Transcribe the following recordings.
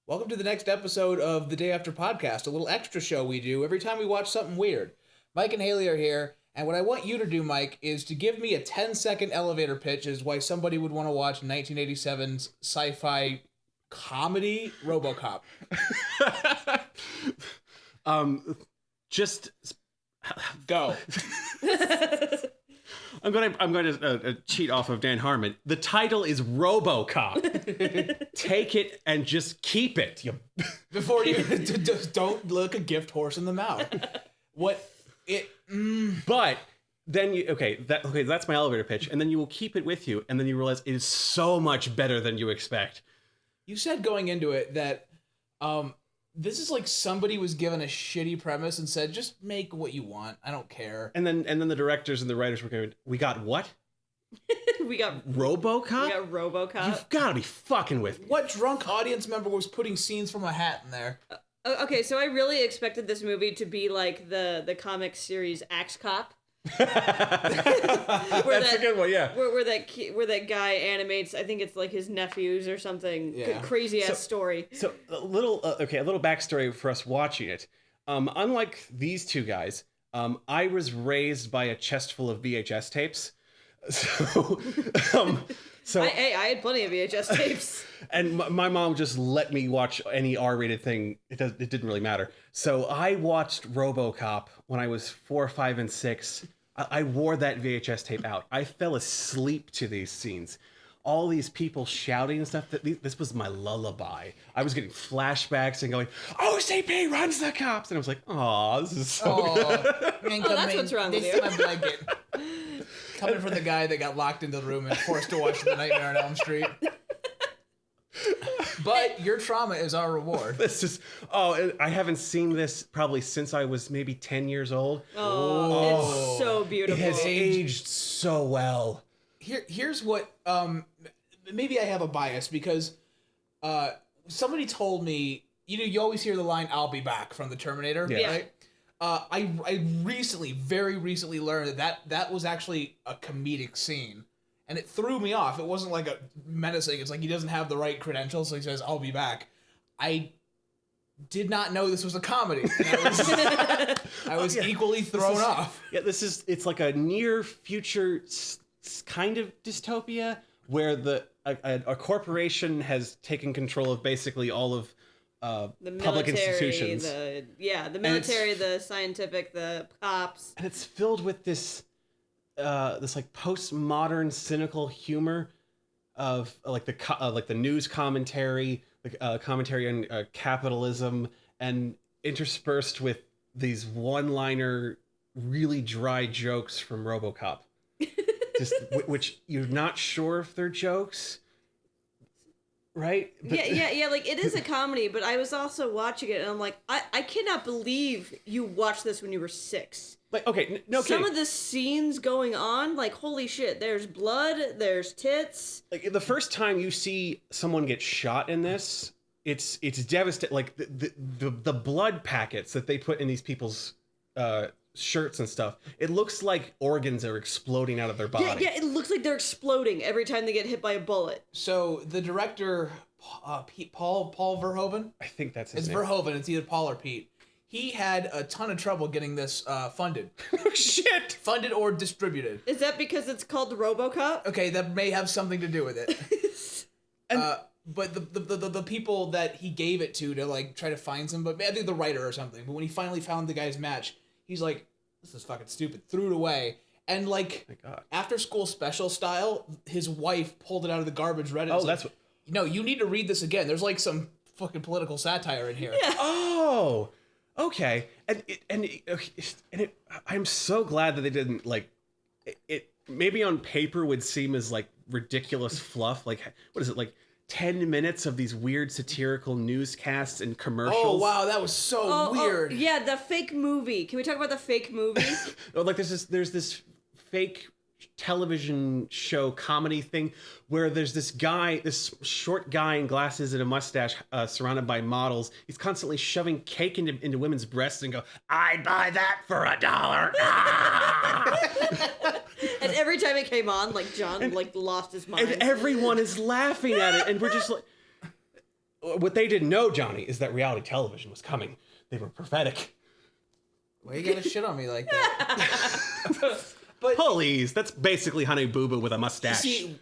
Welcome to the next episode of the Day After Podcast, a little extra show we do every time we watch something weird. Mike and Haley are here, and what I want you to do, Mike, is to give me a 10-second elevator pitch as why somebody would want to watch 1987's sci-fi comedy RoboCop. Just Go. I'm going to cheat off of Dan Harmon. The title is RoboCop. Take it and just keep it. Before you just don't look a gift horse in the mouth. But then that's my elevator pitch, and then you will keep it with you, and then you realize it is so much better than you expect. You said going into it that this is like somebody was given a shitty premise and said, just make what you want. I don't care. And then the directors and the writers were going, we got what? We got RoboCop? We got RoboCop. You've got to be fucking with me. What drunk audience member was putting scenes from a hat in there? Okay, so I really expected this movie to be like the comic series Axe Cop. That's a good one, yeah. Where that guy animates, I think it's like his nephews or something. Yeah. Crazy ass story. So a little backstory for us watching it. Unlike these two guys, I was raised by a chest full of VHS tapes. So I had plenty of VHS tapes. And my mom just let me watch any R-rated thing. It didn't really matter. So I watched RoboCop when I was 4, 5, and 6. I wore that VHS tape out. I fell asleep to these scenes. All these people shouting and stuff. This was my lullaby. I was getting flashbacks and going, OCP runs the cops. And I was like, oh, this is so good. That's what's wrong with you. My blanket. Coming from the guy that got locked into the room and forced to watch The Nightmare on Elm Street. But your trauma is our reward. I haven't seen this probably since I was maybe 10 years old. It's so beautiful. It has aged so well. Here's what, maybe I have a bias because somebody told me, you always hear the line, I'll be back from the Terminator, yeah. right? I very recently learned that was actually a comedic scene. And it threw me off. It wasn't like a menacing. It's like he doesn't have the right credentials, so he says, I'll be back. I did not know this was a comedy. And I was equally thrown off. Yeah, it's like a near future kind of dystopia where a corporation has taken control of basically all of the public military, institutions. the military, the scientific, the cops. And it's filled with this like postmodern cynical humor of like the news commentary, commentary on capitalism, and interspersed with these one-liner, really dry jokes from RoboCop, which you're not sure if they're jokes, right? But, yeah. Like it is a comedy, but I was also watching it, and I'm like, I cannot believe you watched this when you were 6. Like, okay, no kidding. Some of the scenes going on, like, holy shit, there's blood, there's tits. Like, the first time you see someone get shot in this, it's devastating. Like, the blood packets that they put in these people's shirts and stuff, it looks like organs are exploding out of their body. Yeah, it looks like they're exploding every time they get hit by a bullet. So, the director, Paul Verhoeven? I think that's his name. It's Verhoeven. It's either Paul or Pete. He had a ton of trouble getting this funded. Shit! Funded or distributed. Is that because it's called RoboCop? Okay, that may have something to do with it. But the people that he gave it to like try to find somebody, I think the writer or something, but when he finally found the guy's match, he's like, this is fucking stupid, threw it away. And like, after school special style, his wife pulled it out of the garbage, read it. Oh, that's what... No, you need to read this again. There's like some fucking political satire in here. Yeah. Oh! Okay, I'm so glad that they didn't like it. Maybe on paper would seem as like ridiculous fluff. Like, what is it, like 10 minutes of these weird satirical newscasts and commercials? Oh wow, that was so weird. Yeah, the fake movie. Can we talk about the fake movie? Like there's this fake television show comedy thing where there's this short guy in glasses and a mustache surrounded by models. He's constantly shoving cake into women's breasts and go, I'd buy that for $1. And every time it came on, like John lost his mind. And everyone is laughing at it, and we're just like, what they didn't know, Johnny, is that reality television was coming. They were prophetic. Why you gotta shit on me like that? But please, that's basically Honey Boo Boo with a mustache. See,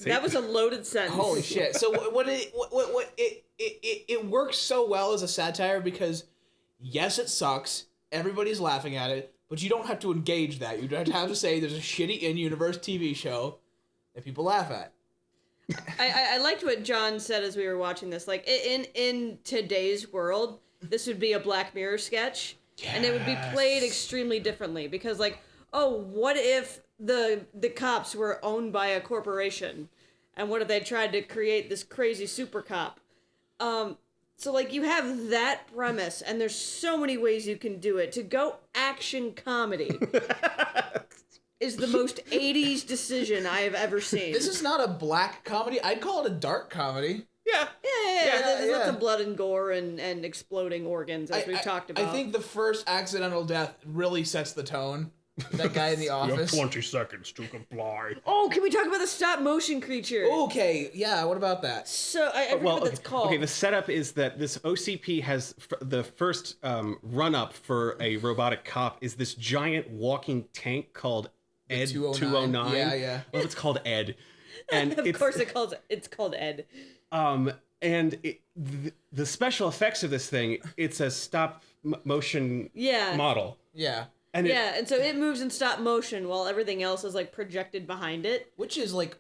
That was a loaded sentence. holy shit! So it works so well as a satire because yes, it sucks. Everybody's laughing at it, but you don't have to engage that. You don't have to say there's a shitty in-universe TV show that people laugh at. I liked what John said as we were watching this. Like, in today's world, this would be a Black Mirror sketch, and it would be played extremely differently because, like, oh, what if the cops were owned by a corporation, and what if they tried to create this crazy super cop? So, like, you have that premise, and there's so many ways you can do it. To go action comedy is the most 80s decision I have ever seen. This is not a black comedy. I'd call it a dark comedy. Yeah. There's lots of blood and gore and exploding organs, as we've talked about. I think the first accidental death really sets the tone. That guy in the office. You have 20 seconds to comply. Oh, can we talk about the stop motion creature? Okay, yeah, what about that? So, I forget what that's called. Okay, the setup is that this OCP has the first run-up for a robotic cop is this giant walking tank called Ed 209. Yeah. Well, it's called Ed. And of course it's called Ed. And the special effects of this thing, it's a stop motion model. Yeah. And and so it moves in stop motion while everything else is like projected behind it. Which is like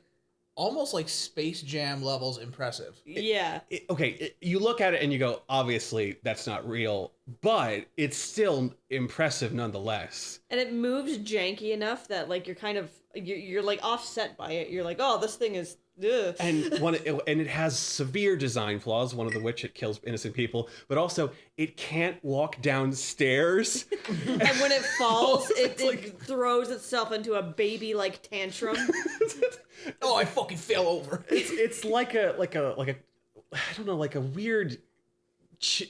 almost like Space Jam levels impressive. You look at it and you go, obviously that's not real, but it's still impressive nonetheless. And it moves janky enough that like you're like offset by it. You're like, oh, this thing is. Ugh. And it has severe design flaws, one of which it kills innocent people, but also it can't walk downstairs. And when it falls, it throws itself into a baby-like tantrum. Oh, I fucking fell over. It's like a I don't know, like a weird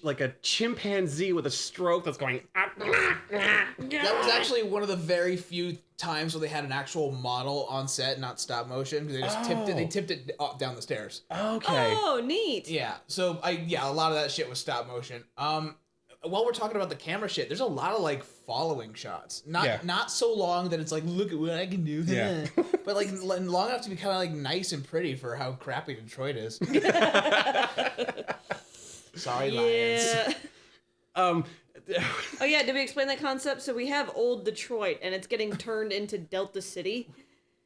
like a chimpanzee with a stroke that's going. That was actually one of the very few times where they had an actual model on set, not stop motion, because they just tipped it up down the stairs. Okay. Oh, neat. Yeah. So a lot of that shit was stop motion. While we're talking about the camera shit, there's a lot of like following shots. Not so long that it's like, look at what I can do. Yeah. But like long enough to be kind of like nice and pretty for how crappy Detroit is. Sorry, Lions. Oh yeah, did we explain that concept? So we have old Detroit, and it's getting turned into Delta City.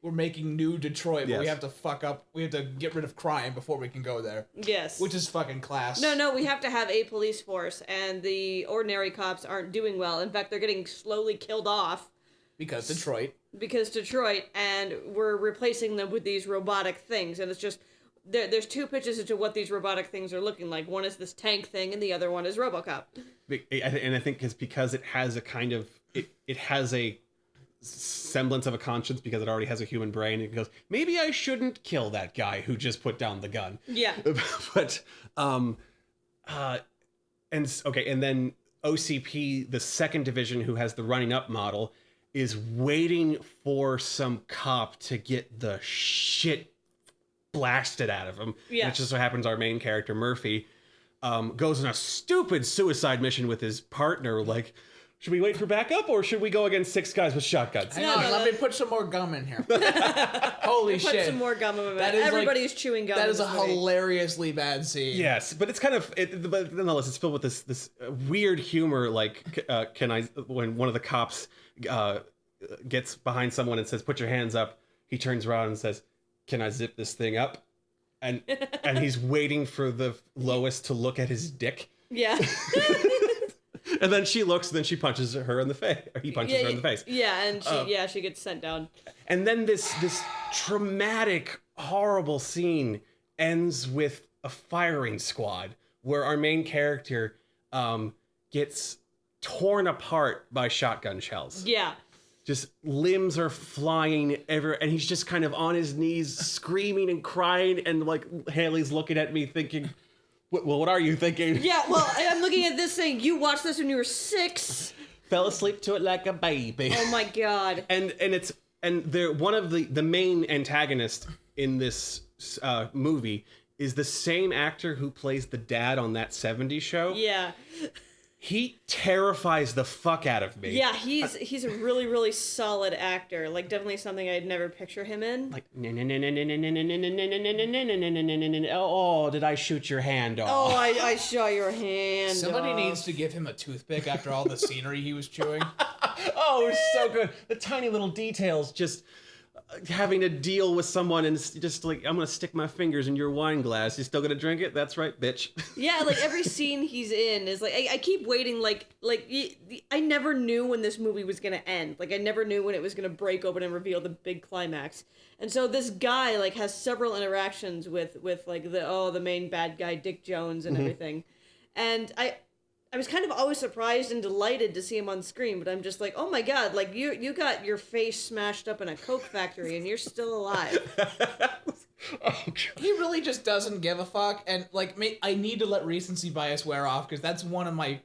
We're making new Detroit, but Yes. we have to get rid of crime before we can go there. Yes. Which is fucking class. No, we have to have a police force, and the ordinary cops aren't doing well. In fact, they're getting slowly killed off. Because Detroit, and we're replacing them with these robotic things, and it's just... There's two pitches into what these robotic things are looking like. One is this tank thing, and the other one is RoboCop. And I think it's because it has a kind of it has a semblance of a conscience because it already has a human brain. It goes, maybe I shouldn't kill that guy who just put down the gun. Yeah. But and then OCP, the second division, who has the running up model, is waiting for some cop to get the shit blasted out of him. Yeah. And it just so happens our main character, Murphy, goes on a stupid suicide mission with his partner. Like, should we wait for backup or should we go against 6 guys with shotguns? hang on, let me put some more gum in here. Holy Put shit. some more gum in That it. is Everybody's chewing gum. That in is a this movie. hilariously bad scene. Yes, but it's kind of but nonetheless, it's filled with this weird humor. Like, when one of the cops gets behind someone and says, "Put your hands up," he turns around and says, "Can I zip this thing up?" And he's waiting for the Lois to look at his dick. Yeah. And then she looks, and then she punches her in the face. He punches her in the face. Yeah, and she gets sent down. And then this traumatic, horrible scene ends with a firing squad where our main character gets torn apart by shotgun shells. Yeah. Just limbs are flying everywhere, and he's just kind of on his knees screaming and crying, and like Haley's looking at me thinking, well, what are you thinking? Yeah, well, I'm looking at this thing. You watched this when you were 6. Fell asleep to it like a baby. Oh my god. And they're one of the main antagonists in this movie is the same actor who plays the dad on That 70s Show. Yeah. He terrifies the fuck out of me. Yeah, he's a really, really solid actor. Like, definitely something I'd never picture him in. Like, oh, did I shoot your hand off? Oh, I shot your hand Somebody off. needs to give him a toothpick after all the scenery he was chewing. Oh, it was so good. The tiny little details, just having to deal with someone and it's just like, I'm gonna stick my fingers in your wine glass. You still gonna drink it? That's right, bitch. Yeah, like every scene he's in is like I keep waiting. I never knew when this movie was gonna end. Like I never knew when it was gonna break open and reveal the big climax. And so this guy like has several interactions with like the main bad guy Dick Jones and everything, and I was kind of always surprised and delighted to see him on screen, but I'm just like, oh my god, like you got your face smashed up in a Coke factory and you're still alive. Oh, God. He really just doesn't give a fuck, and like I need to let recency bias wear off because that's one of my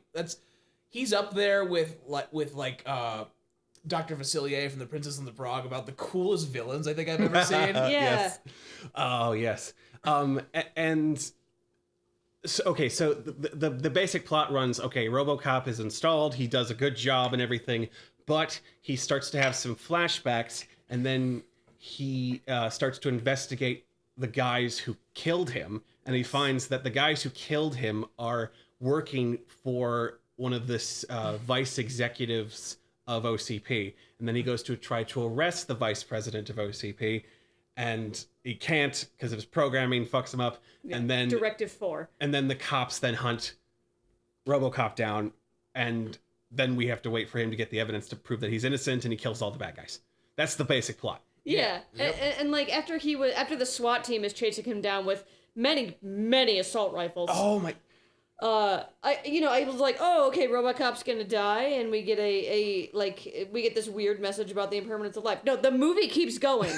he's up there with Dr. Vasilier from The Princess and the Frog about the coolest villains I think I've ever seen. Yeah. Yes. Oh yes. And. So the basic plot runs, okay, RoboCop is installed, he does a good job and everything, but he starts to have some flashbacks, and then he starts to investigate the guys who killed him, and he finds that the guys who killed him are working for one of the vice executives of OCP, and then he goes to try to arrest the vice president of OCP, and he can't because of his programming fucks him up. Yeah, and then Directive 4. And then the cops then hunt RoboCop down, and then we have to wait for him to get the evidence to prove that he's innocent, and he kills all the bad guys. That's the basic plot. Yeah, Yep. and like after the SWAT team is chasing him down with many assault rifles. Oh my! I was like, oh, okay, RoboCop's gonna die, and we get we get this weird message about the impermanence of life. No, the movie keeps going.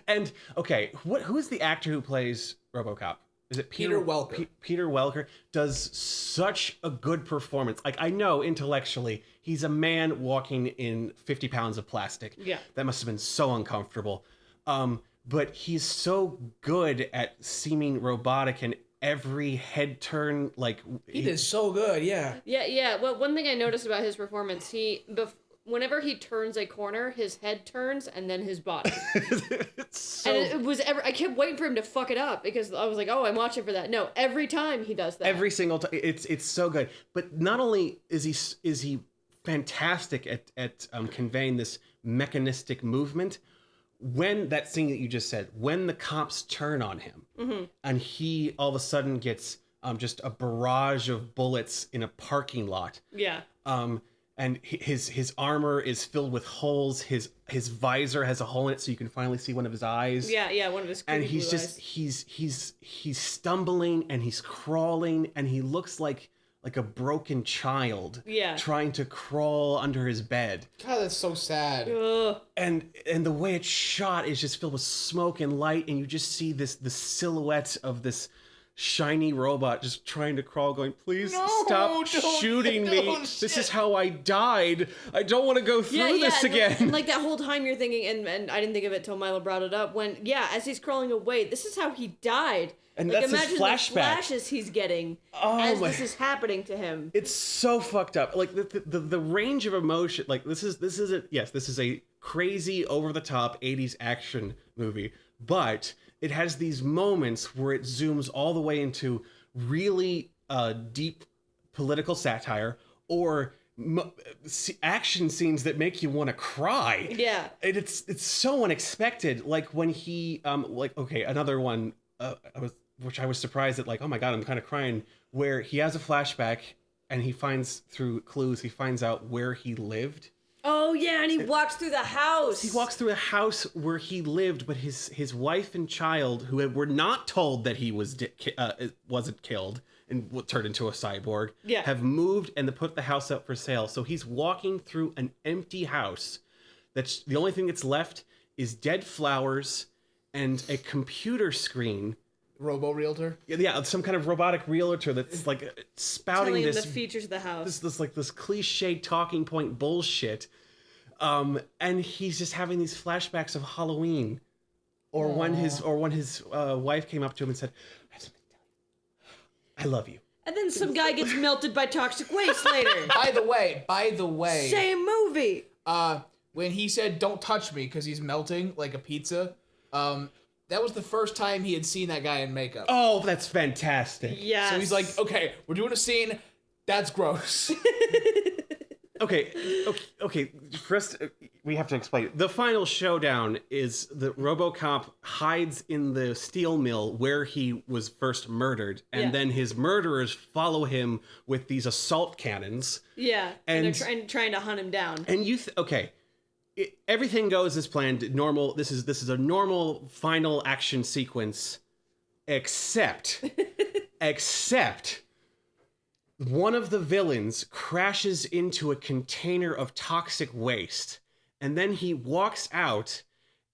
And okay, who is the actor who plays RoboCop? Is it Peter Welker? Peter Welker does such a good performance. Like, I know intellectually he's a man walking in 50 pounds of plastic. Yeah. That must have been so uncomfortable. But he's so good at seeming robotic and every head turn, like He did so good, yeah. Yeah. Well, one thing I noticed about his performance, whenever he turns a corner, his head turns and then his body. It's so... And I kept waiting for him to fuck it up because I was like, oh, I'm watching for that. No, every time he does that. Every single time, it's so good. But not only is he fantastic at conveying this mechanistic movement. When that scene that you just said, when the cops turn on him, and he all of a sudden gets just a barrage of bullets in a parking lot. Yeah. And his armor is filled with holes. His visor has a hole in it, so you can finally see one of his eyes. Yeah, one of his. And he's blue just eyes. he's stumbling and he's crawling and he looks like a broken child. Yeah. Trying to crawl under his bed. God, that's so sad. Ugh. And the way it's shot is just filled with smoke and light, and you just see the silhouette of this shiny robot just trying to crawl, going, please stop shooting me. This is how I died. I don't want to go through this again. And like that whole time you're thinking, and I didn't think of it till Milo brought it up, when, as he's crawling away, this is how he died. And like, that's his imagine flashback. The flashes he's getting as this is happening to him. It's so fucked up. Like the range of emotion. Like this is a crazy over the top 80s action movie, but it has these moments where it zooms all the way into really deep political satire or action scenes that make you want to cry. Yeah. And it's so unexpected. Like when he another one which I was surprised at, like, oh my god, I'm kind of crying, where he has a flashback and he finds out where he lived. Oh yeah, and he walks through the house. He walks through a house where he lived, but his wife and child, who were not told that he wasn't killed and turned into a cyborg, have moved and put the house up for sale. So he's walking through an empty house. That's the only thing that's left is dead flowers and a computer screen. Robo-realtor? Yeah, some kind of robotic realtor that's like spouting telling him this the features of the house. This cliche talking point bullshit. And he's just having these flashbacks of Halloween or when his wife came up to him and said, "I have something to tell you. I love you." And then some guy gets melted by toxic waste later. By the way, Same movie. when he said "Don't touch me" because he's melting like a pizza, that was the first time he had seen that guy in makeup. Oh, that's fantastic. Yes. So he's like, "Okay, we're doing a scene. That's gross." Okay. First, we have to explain. The final showdown is that RoboCop hides in the steel mill where he was first murdered, and then his murderers follow him with these assault cannons. Yeah, and they're trying to hunt him down. And everything goes as planned. Normal. This is a normal final action sequence, except one of the villains crashes into a container of toxic waste, and then he walks out,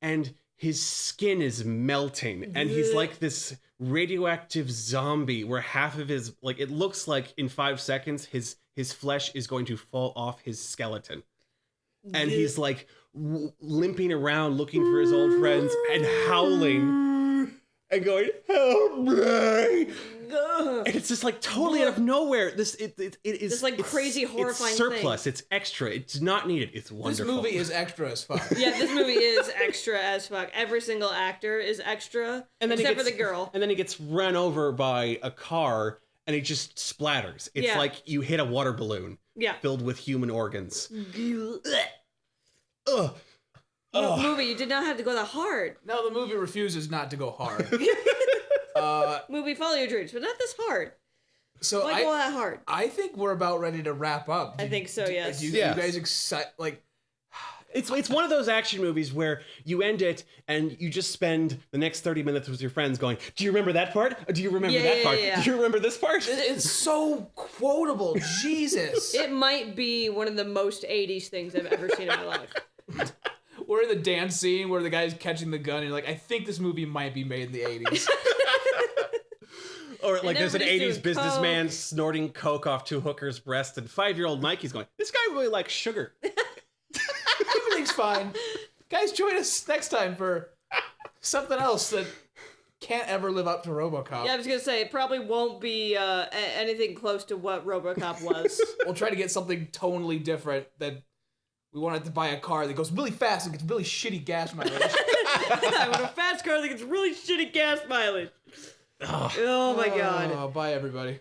and his skin is melting, and he's like this radioactive zombie where half of his, like, it looks like in 5 seconds his flesh is going to fall off his skeleton. And he's like limping around looking for his old friends and howling and going, "Help me!" And it's just like totally out of nowhere. It is this like crazy horrifying it's surplus. It's extra. It's not needed. It's wonderful. This movie is extra as fuck. Yeah, this movie is extra as fuck. Every single actor is extra, except for the girl. And then he gets run over by a car, and he just splatters. It's like you hit a water balloon filled with human organs. Ugh. Movie, you did not have to go that hard. No, the movie refuses not to go hard. Movie, follow your dreams, but not this hard. So Why go that hard? I think we're about ready to wrap up. I think so, yes. You guys excited? Like, it's one of those action movies where you end it and you just spend the next 30 minutes with your friends going, "Do you remember that part? Do you remember that part? Do you remember this part?" It's so quotable. Jesus. It might be one of the most 80s things I've ever seen in my life. We're in the dance scene where the guy's catching the gun and you're like, I think this movie might be made in the 80s. Or like there's an 80s doing businessman coke. snorting coke off two hookers' breasts, and 5-year-old Mikey's going, "This guy really likes sugar." Everything's fine. Guys, join us next time for something else that can't ever live up to RoboCop. Yeah, I was gonna say, it probably won't be anything close to what RoboCop was. We'll try to get something totally different that we wanted to buy a car that goes really fast and gets really shitty gas mileage. I want a fast car that gets really shitty gas mileage. Oh my god. Oh, bye everybody.